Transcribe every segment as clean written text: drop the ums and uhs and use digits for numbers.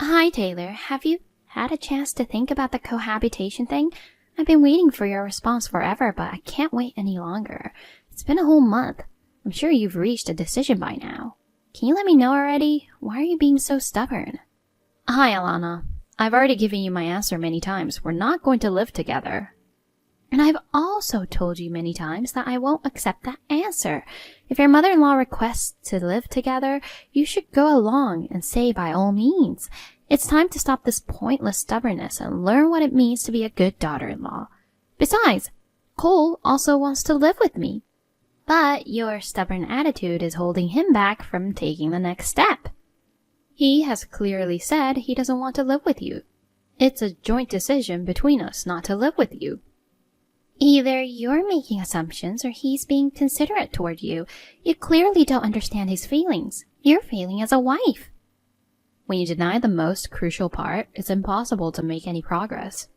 Hi, Taylor. Have you had a chance to think about the cohabitation thing? I've been waiting for your response forever, but I can't wait any longer. It's been a whole month. I'm sure you've reached a decision by now. Can you let me know already? Why are you being so stubborn? Hi, Alana. I've already given you my answer many times. We're not going to live together. And I've also told you many times that I won't accept that answer. If your mother-in-law requests to live together, you should go along and say by all means. It's time to stop this pointless stubbornness and learn what it means to be a good daughter-in-law. Besides, Cole also wants to live with me. But your stubborn attitude is holding him back from taking the next step. He has clearly said he doesn't want to live with you. It's a joint decision between us not to live with you. Either you're making assumptions or he's being considerate toward you. You clearly don't understand his feelings. You're failing as a wife. When you deny the most crucial part, it's impossible to make any progress.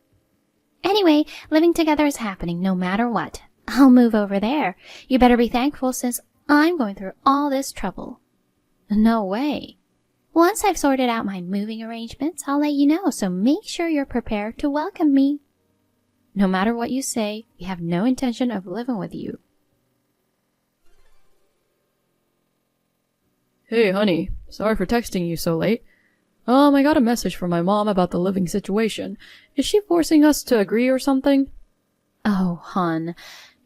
Anyway, living together is happening no matter what. I'll move over there. You better be thankful since I'm going through all this trouble. No way. Once I've sorted out my moving arrangements, I'll let you know, so make sure you're prepared to welcome me. No matter what you say, we have no intention of living with you. Hey, honey. Sorry for texting you so late. I got a message from my mom about the living situation. Is she forcing us to agree or something? Oh, hon.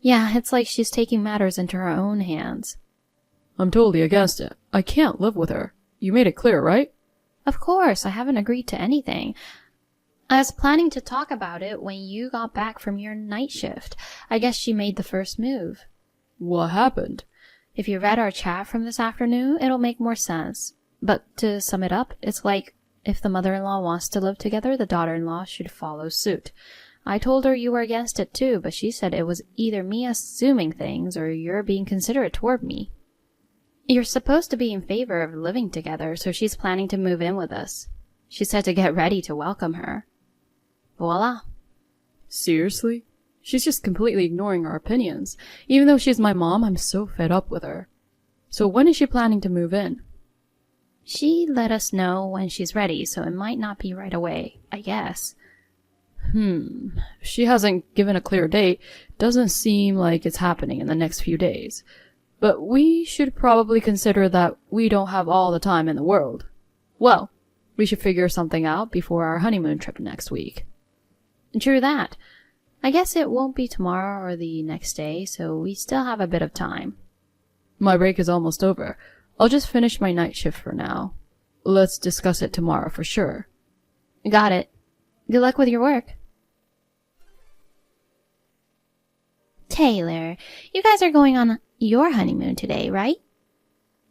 Yeah, it's like she's taking matters into her own hands. I'm totally against it. I can't live with her. You made it clear, right? Of course, I haven't agreed to anything. I was planning to talk about it when you got back from your night shift. I guess she made the first move. What happened? If you read our chat from this afternoon, it'll make more sense. But to sum it up, it's like, if the mother-in-law wants to live together, the daughter-in-law should follow suit. I told her you were against it too, but she said it was either me assuming things or you're being considerate toward me. You're supposed to be in favor of living together, so she's planning to move in with us. She said to get ready to welcome her. Voila. Seriously? She's just completely ignoring our opinions. Even though she's my mom, I'm so fed up with her. So when is she planning to move in? She let us know when she's ready, so it might not be right away, I guess. She hasn't given a clear date. Doesn't seem like it's happening in the next few days. But we should probably consider that we don't have all the time in the world. Well, we should figure something out before our honeymoon trip next week. True that. I guess it won't be tomorrow or the next day, so we still have a bit of time. My break is almost over. I'll just finish my night shift for now. Let's discuss it tomorrow for sure. Got it. Good luck with your work. Taylor, you guys are going on your honeymoon today, right?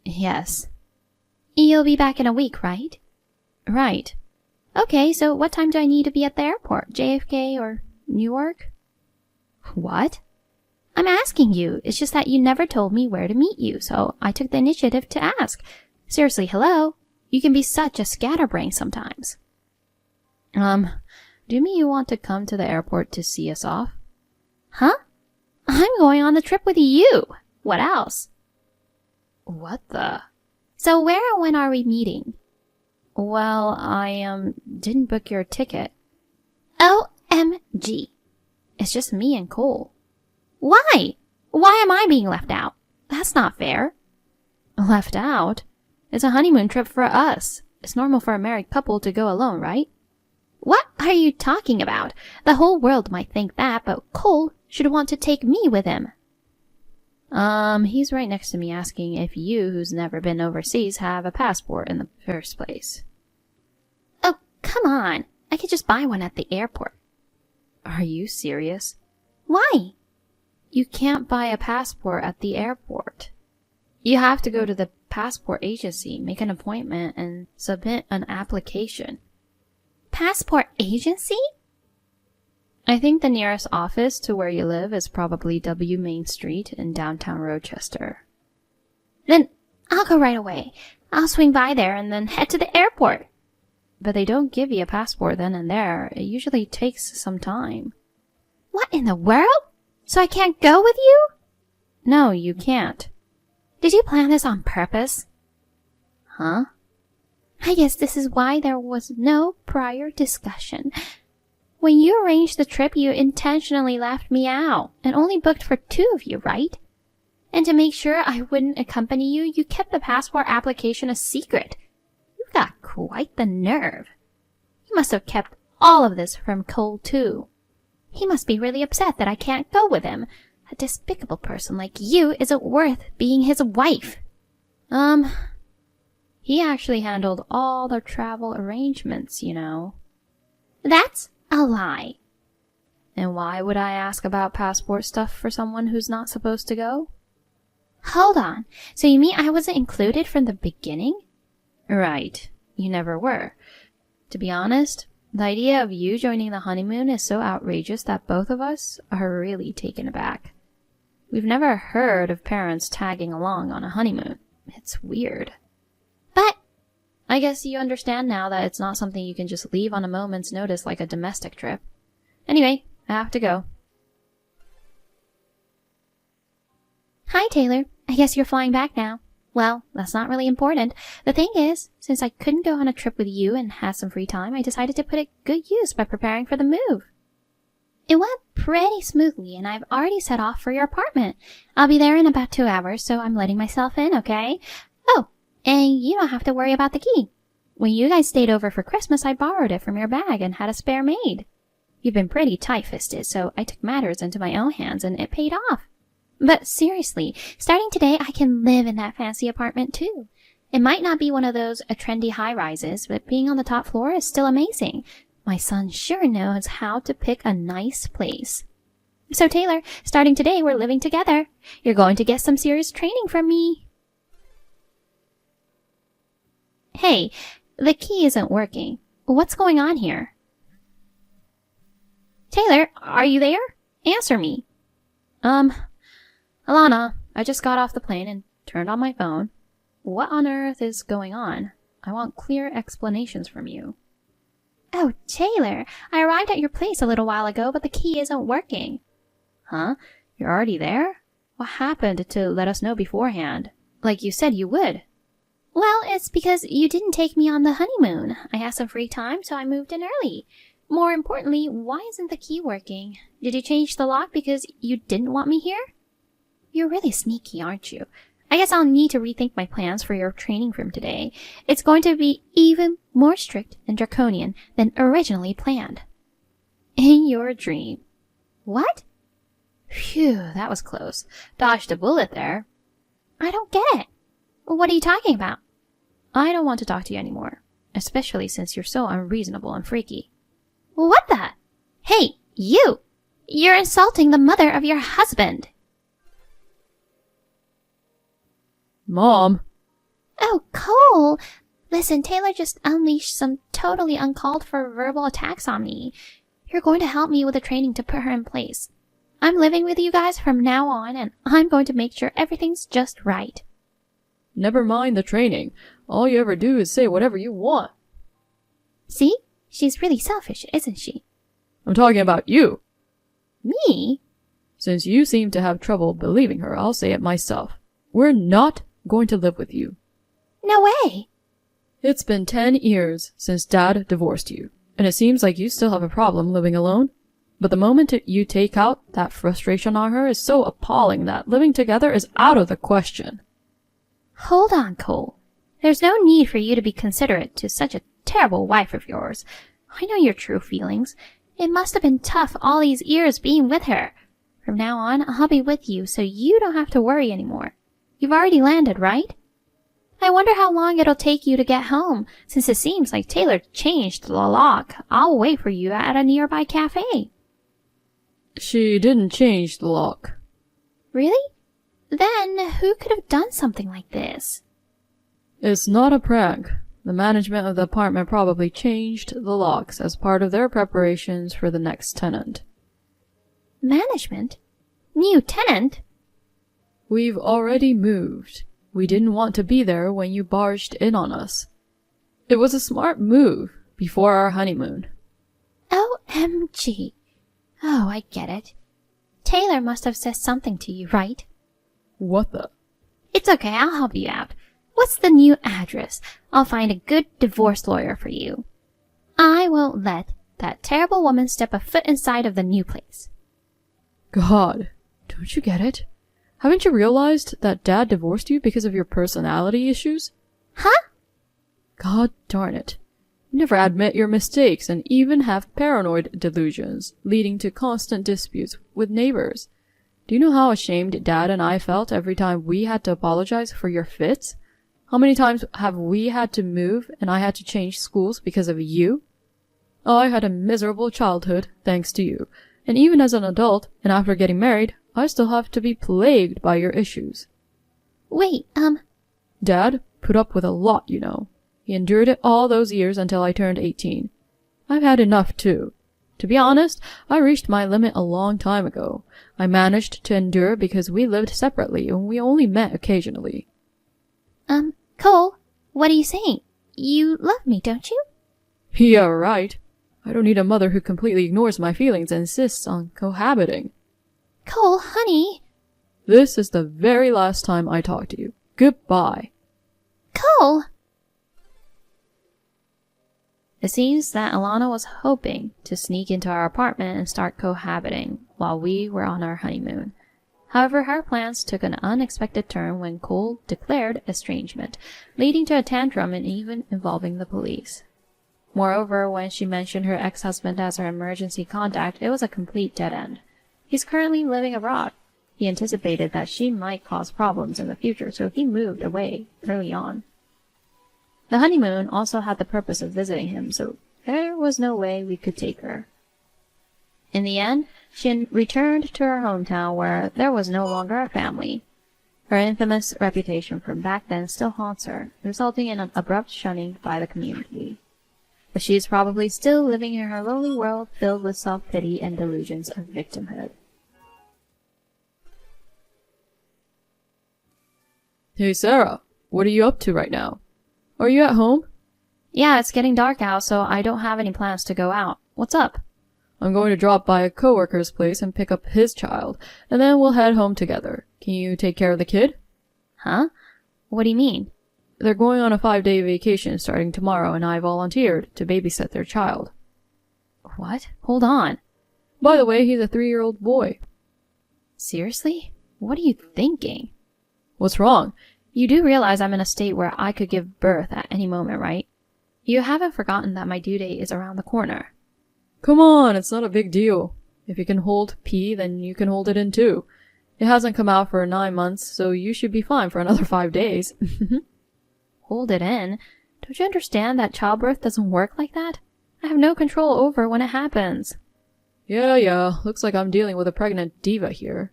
Yes. You'll be back in a week, right? Right. Okay, so what time do I need to be at the airport? JFK or Newark? What? I'm asking you. It's just that you never told me where to meet you, so I took the initiative to ask. Seriously, hello? You can be such a scatterbrain sometimes. Do you mean you want to come to the airport to see us off? Huh? I'm going on the trip with you. What else? What the? So where and when are we meeting? Well, I, didn't book your ticket. OMG. It's just me and Cole. Why? Why am I being left out? That's not fair. Left out? It's a honeymoon trip for us. It's normal for a married couple to go alone, right? What are you talking about? The whole world might think that, but Cole should want to take me with him. He's right next to me asking if you, who's never been overseas, have a passport in the first place. Oh, come on. I could just buy one at the airport. Are you serious? Why? You can't buy a passport at the airport. You have to go to the passport agency, make an appointment, and submit an application. Passport agency? I think the nearest office to where you live is probably W Main Street in downtown Rochester. Then I'll go right away. I'll swing by there and then head to the airport. But they don't give you a passport then and there. It usually takes some time. What in the world? So I can't go with you? No, you can't. Did you plan this on purpose? Huh? I guess this is why there was no prior discussion. When you arranged the trip, you intentionally left me out and only booked for 2 of you, right? And to make sure I wouldn't accompany you, you kept the passport application a secret. You've got quite the nerve. You must have kept all of this from Cole, too. He must be really upset that I can't go with him. A despicable person like you isn't worth being his wife. He actually handled all the travel arrangements, you know. That's a lie. And why would I ask about passport stuff for someone who's not supposed to go? Hold on. So you mean I wasn't included from the beginning? Right. You never were. To be honest, the idea of you joining the honeymoon is so outrageous that both of us are really taken aback. We've never heard of parents tagging along on a honeymoon. It's weird. But I guess you understand now that it's not something you can just leave on a moment's notice like a domestic trip. Anyway, I have to go. Hi, Taylor. I guess you're flying back now. Well, that's not really important. The thing is, since I couldn't go on a trip with you and had some free time, I decided to put it good use by preparing for the move. It went pretty smoothly, and I've already set off for your apartment. I'll be there in about 2 hours, so I'm letting myself in, okay? Oh, and you don't have to worry about the key. When you guys stayed over for Christmas, I borrowed it from your bag and had a spare made. You've been pretty tight-fisted, so I took matters into my own hands, and it paid off. But seriously, starting today, I can live in that fancy apartment too. It might not be one of those trendy high-rises, but being on the top floor is still amazing. My son sure knows how to pick a nice place. So Taylor, starting today, we're living together. You're going to get some serious training from me. Hey, the key isn't working. What's going on here? Taylor, are you there? Answer me. Alana, I just got off the plane and turned on my phone. What on earth is going on? I want clear explanations from you. Oh, Taylor, I arrived at your place a little while ago, but the key isn't working. Huh? You're already there? What happened to let us know beforehand? Like you said you would. Well, it's because you didn't take me on the honeymoon. I had some free time, so I moved in early. More importantly, why isn't the key working? Did you change the lock because you didn't want me here? You're really sneaky, aren't you? I guess I'll need to rethink my plans for your training from today. It's going to be even more strict and draconian than originally planned. In your dream. What? Phew, that was close. Dodged a bullet there. I don't get it. What are you talking about? I don't want to talk to you anymore, especially since you're so unreasonable and freaky. What the? Hey, you! You're insulting the mother of your husband. Mom! Oh, Cole! Listen, Taylor just unleashed some totally uncalled for verbal attacks on me. You're going to help me with the training to put her in place. I'm living with you guys from now on, and I'm going to make sure everything's just right. Never mind the training. All you ever do is say whatever you want. See? She's really selfish, isn't she? I'm talking about you. Me? Since you seem to have trouble believing her, I'll say it myself. We're not going to live with you. No way! It's been 10 years since Dad divorced you, and it seems like you still have a problem living alone. But the moment you take out that frustration on her is so appalling that living together is out of the question. Hold on, Cole. There's no need for you to be considerate to such a terrible wife of yours. I know your true feelings. It must have been tough all these years being with her. From now on, I'll be with you, so you don't have to worry anymore. You've already landed, right? I wonder how long it'll take you to get home, since it seems like Taylor changed the lock. I'll wait for you at a nearby cafe. She didn't change the lock. Really? Then who could have done something like this? It's not a prank. The management of the apartment probably changed the locks as part of their preparations for the next tenant. Management? New tenant? We've already moved. We didn't want to be there when you barged in on us. It was a smart move before our honeymoon. OMG. Oh, I get it. Taylor must have said something to you, right? What the? It's okay, I'll help you out. What's the new address? I'll find a good divorce lawyer for you. I won't let that terrible woman step a foot inside of the new place. God, don't you get it? Haven't you realized that Dad divorced you because of your personality issues? Huh? God darn it. You never admit your mistakes and even have paranoid delusions, leading to constant disputes with neighbors. Do you know how ashamed Dad and I felt every time we had to apologize for your fits? How many times have we had to move and I had to change schools because of you? I had a miserable childhood thanks to you, and even as an adult and after getting married, I still have to be plagued by your issues. Wait, Dad put up with a lot, you know. He endured it all those years until I turned 18. I've had enough too. To be honest, I reached my limit a long time ago. I managed to endure because we lived separately and we only met occasionally. Cole, what are you saying? You love me, don't you? Yeah, right. I don't need a mother who completely ignores my feelings and insists on cohabiting. Cole, honey. This is the very last time I talk to you. Goodbye. Cole! It seems that Alana was hoping to sneak into our apartment and start cohabiting while we were on our honeymoon. However, her plans took an unexpected turn when Cole declared estrangement, leading to a tantrum and even involving the police. Moreover, when she mentioned her ex-husband as her emergency contact, it was a complete dead end. He's currently living abroad. He anticipated that she might cause problems in the future, so he moved away early on. The honeymoon also had the purpose of visiting him, so there was no way we could take her. In the end, she returned to her hometown where there was no longer a family. Her infamous reputation from back then still haunts her, resulting in an abrupt shunning by the community. But she is probably still living in her lonely world filled with self-pity and delusions of victimhood. Hey Sarah, what are you up to right now? Are you at home? Yeah, it's getting dark out, so I don't have any plans to go out. What's up? I'm going to drop by a coworker's place and pick up his child, and then we'll head home together. Can you take care of the kid? Huh? What do you mean? They're going on a 5-day vacation starting tomorrow, and I volunteered to babysit their child. What? Hold on. By the way, he's a 3-year-old boy. Seriously? What are you thinking? What's wrong? You do realize I'm in a state where I could give birth at any moment, right? You haven't forgotten that my due date is around the corner. Come on, it's not a big deal. If you can hold P, then you can hold it in too. It hasn't come out for 9 months, so you should be fine for another 5 days. Hold it in? Don't you understand that childbirth doesn't work like that? I have no control over when it happens. Yeah, looks like I'm dealing with a pregnant diva here.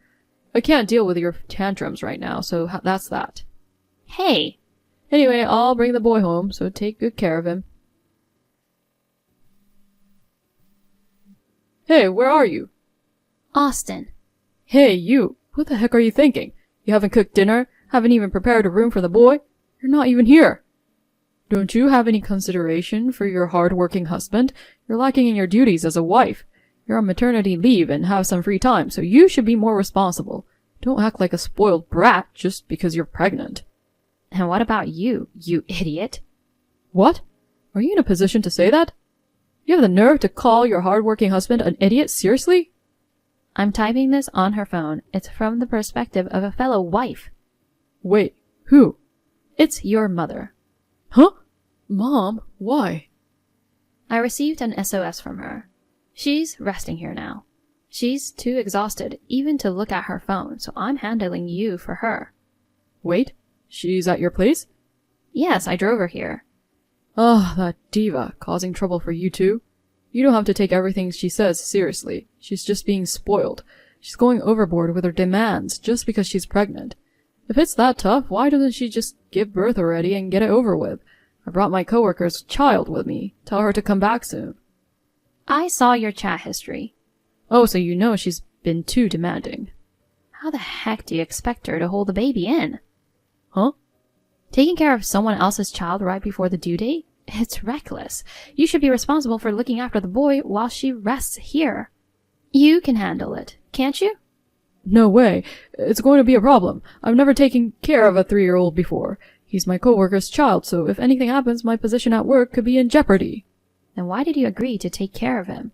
I can't deal with your tantrums right now, so that's that. Hey! Anyway, I'll bring the boy home, so take good care of him. Hey, where are you? Austin. Hey, you! What the heck are you thinking? You haven't cooked dinner? Haven't even prepared a room for the boy? You're not even here! Don't you have any consideration for your hard-working husband? You're lacking in your duties as a wife. You're on maternity leave and have some free time, so you should be more responsible. Don't act like a spoiled brat just because you're pregnant. And what about you, you idiot? What? Are you in a position to say that? You have the nerve to call your hard-working husband an idiot? Seriously? I'm typing this on her phone. It's from the perspective of a fellow wife. Wait, who? It's your mother. Huh? Mom, why? I received an SOS from her. She's resting here now. She's too exhausted even to look at her phone, so I'm handling you for her. Wait, she's at your place? Yes, I drove her here. Ah, that diva, causing trouble for you too? You don't have to take everything she says seriously. She's just being spoiled. She's going overboard with her demands just because she's pregnant. If it's that tough, why doesn't she just give birth already and get it over with? I brought my coworker's child with me. Tell her to come back soon. I saw your chat history. Oh, so you know she's been too demanding. How the heck do you expect her to hold the baby in? Huh? Taking care of someone else's child right before the due date? It's reckless. You should be responsible for looking after the boy while she rests here. You can handle it, can't you? No way. It's going to be a problem. I've never taken care of a 3-year-old before. He's my coworker's child, so if anything happens, my position at work could be in jeopardy. Then why did you agree to take care of him?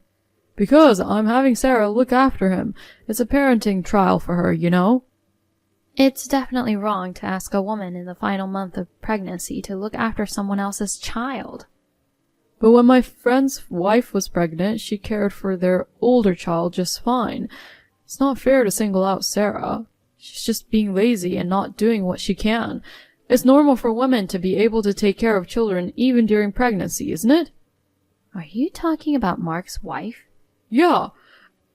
Because I'm having Sarah look after him. It's a parenting trial for her, you know? It's definitely wrong to ask a woman in the final month of pregnancy to look after someone else's child. But when my friend's wife was pregnant, she cared for their older child just fine. It's not fair to single out Sarah. She's just being lazy and not doing what she can. It's normal for women to be able to take care of children even during pregnancy, isn't it? Are you talking about Mark's wife? Yeah.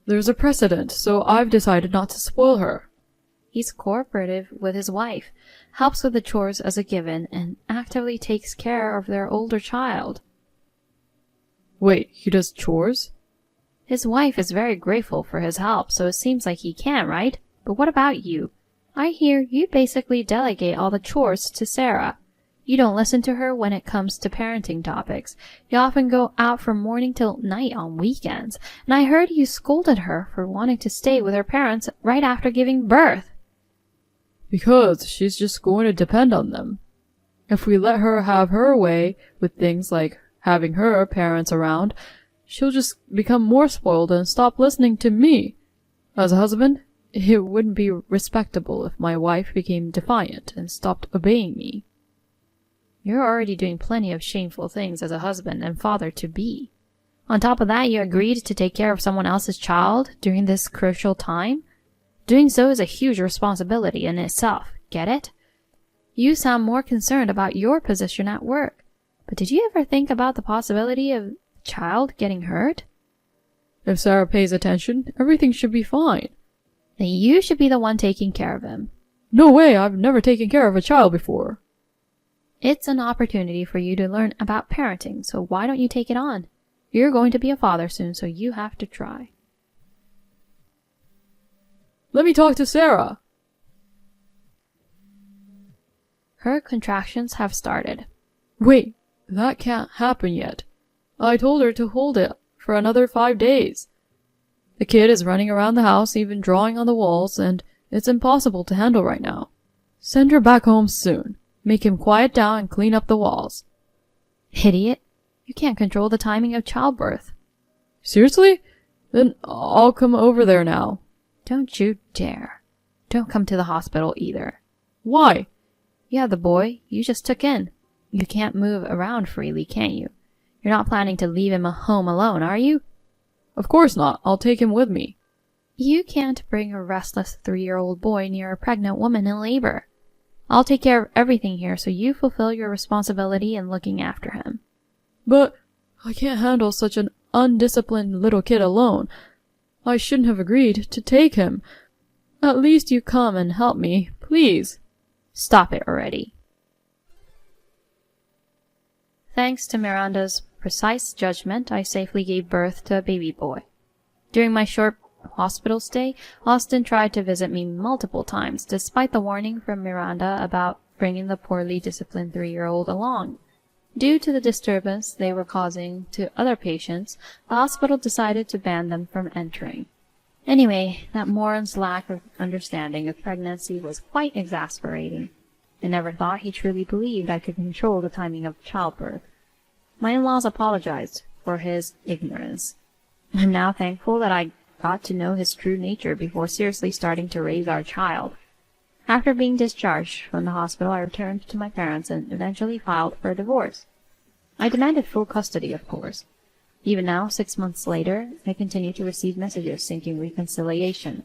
There's a precedent, so I've decided not to spoil her. He's cooperative with his wife, helps with the chores as a given, and actively takes care of their older child. Wait, he does chores? His wife is very grateful for his help, so it seems like he can, right? But what about you? I hear you basically delegate all the chores to Sarah. You don't listen to her when it comes to parenting topics. You often go out from morning till night on weekends, and I heard you scolded her for wanting to stay with her parents right after giving birth. Because she's just going to depend on them. If we let her have her way with things like having her parents around, she'll just become more spoiled and stop listening to me. As a husband, it wouldn't be respectable if my wife became defiant and stopped obeying me. You're already doing plenty of shameful things as a husband and father-to-be. On top of that, you agreed to take care of someone else's child during this crucial time? Doing so is a huge responsibility in itself, get it? You sound more concerned about your position at work. But did you ever think about the possibility of the child getting hurt? If Sarah pays attention, everything should be fine. Then you should be the one taking care of him. No way, I've never taken care of a child before. It's an opportunity for you to learn about parenting, so why don't you take it on? You're going to be a father soon, so you have to try. Let me talk to Sarah. Her contractions have started. Wait, that can't happen yet. I told her to hold it for another 5 days. The kid is running around the house, even drawing on the walls, and it's impossible to handle right now. Send her back home soon. Make him quiet down and clean up the walls. Idiot. You can't control the timing of childbirth. Seriously? Then I'll come over there now. Don't you dare. Don't come to the hospital either. Why? You have the boy you just took in. You can't move around freely, can you? You're not planning to leave him home alone, are you? Of course not. I'll take him with me. You can't bring a restless 3-year-old boy near a pregnant woman in labor. I'll take care of everything here so you fulfill your responsibility in looking after him. But I can't handle such an undisciplined little kid alone. I shouldn't have agreed to take him. At least you come and help me, please. Stop it already. Thanks to Miranda's precise judgment, I safely gave birth to a baby boy. During my short hospital stay, Austin tried to visit me multiple times, despite the warning from Miranda about bringing the poorly disciplined 3-year-old along. Due to the disturbance they were causing to other patients, the hospital decided to ban them from entering. Anyway, that moron's lack of understanding of pregnancy was quite exasperating. I never thought he truly believed I could control the timing of childbirth. My in-laws apologized for his ignorance. I'm now thankful that I got to know his true nature before seriously starting to raise our child. After being discharged from the hospital, I returned to my parents and eventually filed for a divorce. I demanded full custody, of course. Even now, 6 months later, I continue to receive messages seeking reconciliation.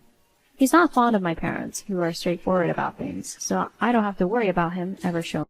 He's not fond of my parents, who are straightforward about things, so I don't have to worry about him ever showing